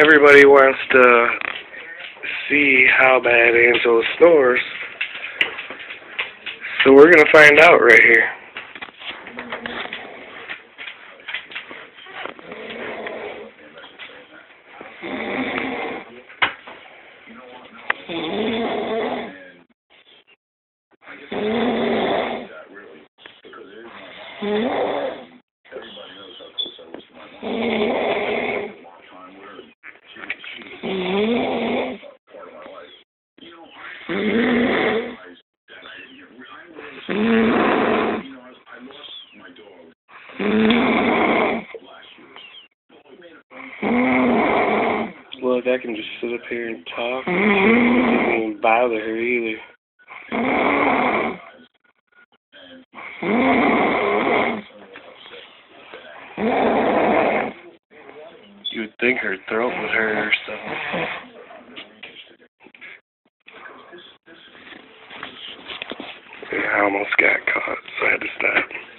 everybody wants to see how bad Angela snores, so we're going to find out right here. Look, I can just sit up here and talk. It doesn't even bother her either. You would think her throat would hurt or something. I almost got caught, so I had to stop.